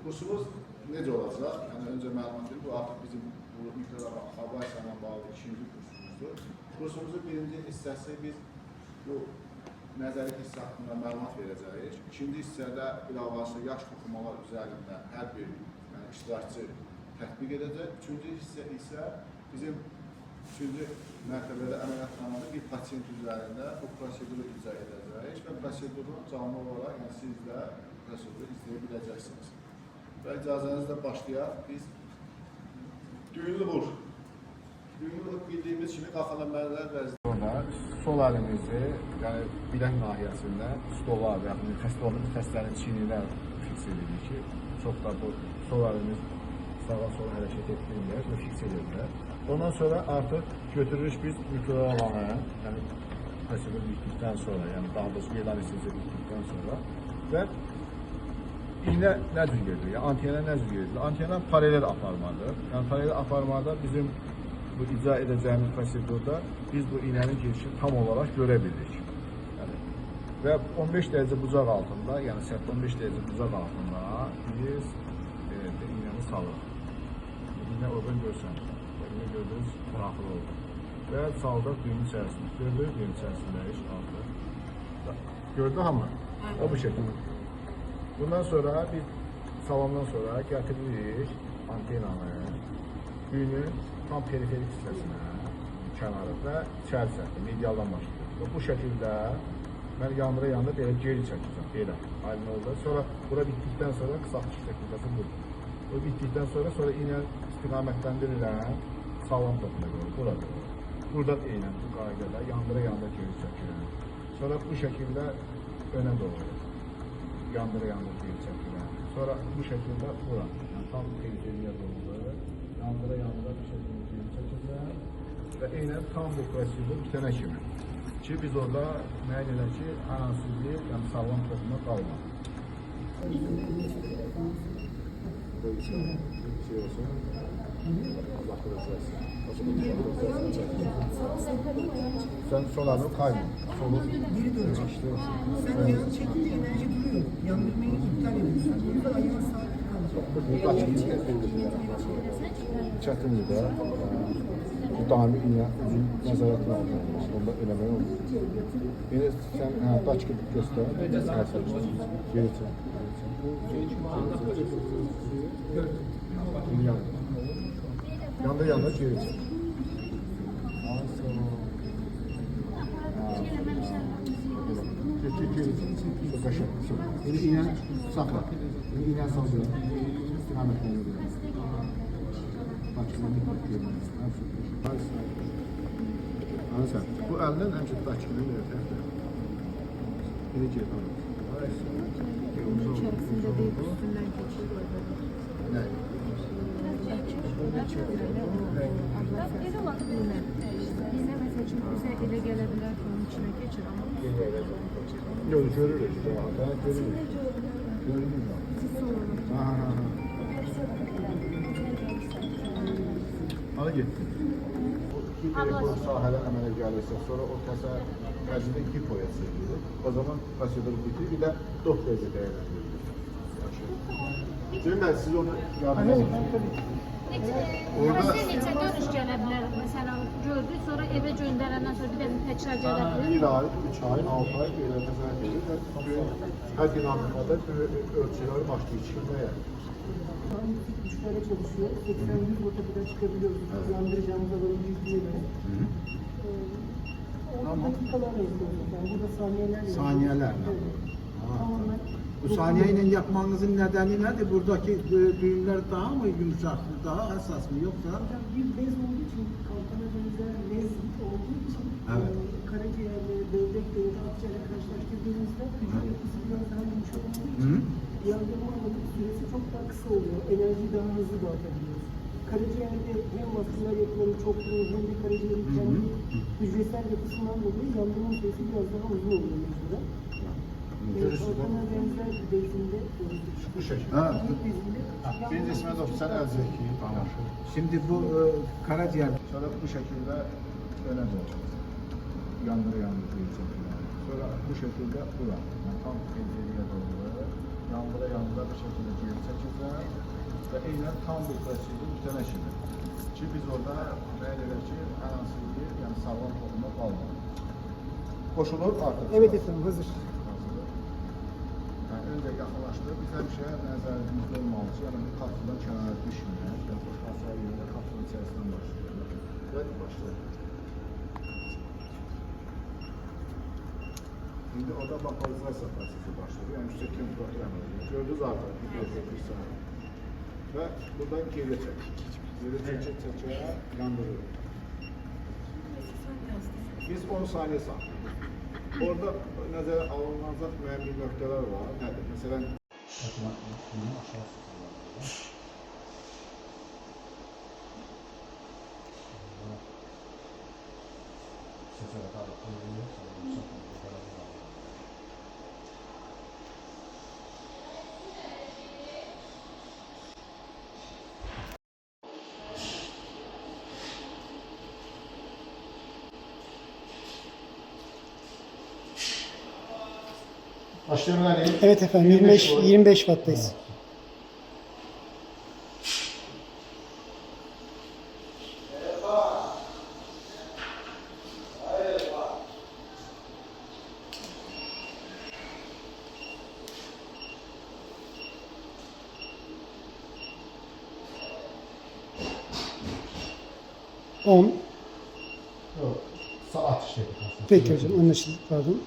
Kursumuz necə olacaq? Yəni öncə məlumat verim, bu artıq bizim bu mikrohava ilə bağlı ikinci kursumuzdur. Kursumuzun birinci hissəsi biz bu nəzəri hissə haqqında məlumat verəcəyik. İkinci hissədə bilavasitə yaş toxumalar üzərində hər bir iştirakçı tətbiq edəcək. Üçüncü hissə isə bizim üçüncü mərtəbədə əməliyyatxanada bir pasiyent üzərində bu proseduru icra edəcəyik və proseduru canlı olaraq yəni siz də proseduru izləyə biləcəksiniz. Və icazənizlə başlayaq. Biz düyünlü vur. Düyünlü vur bildiyimiz kimi qalxan əməliyyatlar vəziyyətində sol əlimizi, yəni bilək nahiyəsində stola və yaxud xəstənin çiyninə fiks edirik ki, çox da bu sol əlimiz sağa sola hərəkət etdirməyək və fiks edirlər. Ondan sonra artıq götürürük biz mikroalanı, yəni prosedur bitdikdən sonra, yəni daha doğrusu elan etsinizə bitdikdən sonra və iğnə nə cür gedir? Yəni antiyana nə cür gedir? Antiyana paralel aparmadır. Yəni paralel aparmada bizim bu icra edəcəyimiz prosedurda biz bu iğnənin girişini tam olaraq görə bilirik. Yəni, və 15 dərəcə bucaq altında, yəni sərt 15 dərəcə bucaq altında biz iğnəni salırıq. İğnə oradan görsənir. İğnə gördüyünüz buraxılı olur. Və saldıq düyün içərisində. Gördüyünüz düyün içərisindəyik artıq. Gördü hamı? O bu şəkildə. Bundan sonra biz salamdan sonra gətiririk antenanı, düyünün tam periferik hissəsinə, kənarı və içəri səthi, medialdan başlayır. Bu şəkildə mən yandıra belə geri çəkəcəm, belə, aydın oldu. Sonra bura bitdikdən sonra qısaltmış şəkildəsi budur. Bu bitdikdən sonra iğnə istiqamətləndirirəm, sağlam toxuna görə, burada. Buradan eynəm bu qaydada, yandıra geri çəkirəm. Sonra bu şəkildə önə doğru. Yandıra geri çəkirəm. Sonra bu şəkildə bura, yəni tam periferiyə doğru, yandıra bu şəkildə geri çəkirəm və eynən tam bu prosedur bitənə kimi. Ki biz orada müəyyən edək ki, hər hansı bir, yəni sağlam toxuma qalmaz. Böyle şey olsun, Allah kırılsın. Sen solarını kaybol. Solu geri dönecek. Sen ayağını çekince enerji duruyor. Yandırmayı iptal ediyorsun. O yüzden ayağın sabit kalacak. Çətindir də. Bu daimi iğnə uzun nəzarətin altında. Onda eləmək olur. Yine sen daçkı göstər. Geri çək. Yanda geri çək. Çok aşağı. Eli iğne sakla. Eli iğne sallıyor. İstikametten yürüyor. Daçkını bekliyorum. Anlasan. Bu elden hem çok daçkını yürüyor. Eli cep alır. Onun içerisinde değil, üstünden geçiyor. Ne? Yine mesela çünkü bize ele gelebilir ki onun içine geçir ama Yok görürüz. Görürüz. Görürüz. Ana gitti. Bu sahələ əmələ gəlirsə, sonra o təsə təcrüdə 2 poya çekilir. O zaman prosedur bitir, bir də 4 derece dəyərləndirilir. Cemil bəy, siz onu yardım edin. Orada neçə görüş gələ bilər? Məsələn, gördük, sonra evə göndərəndən sonra bir də təkrar gələ bilər. 1 ay, 3 ay, 6 ay belə nəzərət edilir və hər dinamikada ölçüləri başlayır, çıxılmaya. Yüksek güçlere çalışıyor. 80-100 vata kadar çıkabiliyoruz. Yandıracağımız alanı yüzleyelim. Dakikalarla yapıyoruz. Yani burada saniyelerle. Saniyelerle. Tamamen. Bu saniyeyle yapmanızın nedeni nedir? Buradaki düğümler daha mı yumuşak, daha hassas mı yoksa? Hocam bir bez olduğu için, kalkana benzer bez olduğu için Evet. karaciğerle, böbrekle ya da akciğerle karşılaştırdığımızda vücut yapısı biraz daha yumuşak olduğu için yandırma alanı süresi çok daha kısa oluyor. Enerjiyi daha hızlı dağıtabiliyoruz. Karaciğerde hem vaskular yapıların çokluğu hem de karaciğerin kendi hücresel yapısından dolayı yandırma süresi biraz daha uzun oluyor mesela. Kalkana benzer bir bezinde Bu şekilde. Ha. Birinci ismə də sen əl zəki. Şimdi bu karaciğer Sonra bu şekilde öne doğru. Yandır bir şekilde. Sonra bu şekilde bura. Yani tam pencereye doğru. yandıra bir şəkildə geri çəkəcəm və eynən tam bir prosesdə bitənə kimi. Ki biz orada müəyyən edək ki, hər hansı bir, yəni sağlam toxuma qalmır. Qoşulur artıq. Evet efendim, hazır. Hazırdır. Yəni öncə yaxınlaşdırıb, biz həmişə nəzərimizdə olmalıdır. Yəni bu kapsüldən kənara düşməyək, yəni bu aşağı yerdə kapsülün içərisindən başlayır. Və başlayır. İndi orada bakalizasiya prosesi başladı. Yəni yüksək temperatur əməl edir. Gördünüz artıq bir saniyə. Və buradan geriyə çəkir. Geri çəkə yandırır. Biz 10 saniyə saxlayırıq. Orada nəzərə alınacaq müəyyən bir nöqtələr var. Nədir? Məsələn, başlayalım. Evet efendim, 25 watt'tayız. On. Yok, saat işte. Peki hocam, anlaşıldı. Pardon.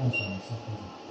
On saniye saklayacağım.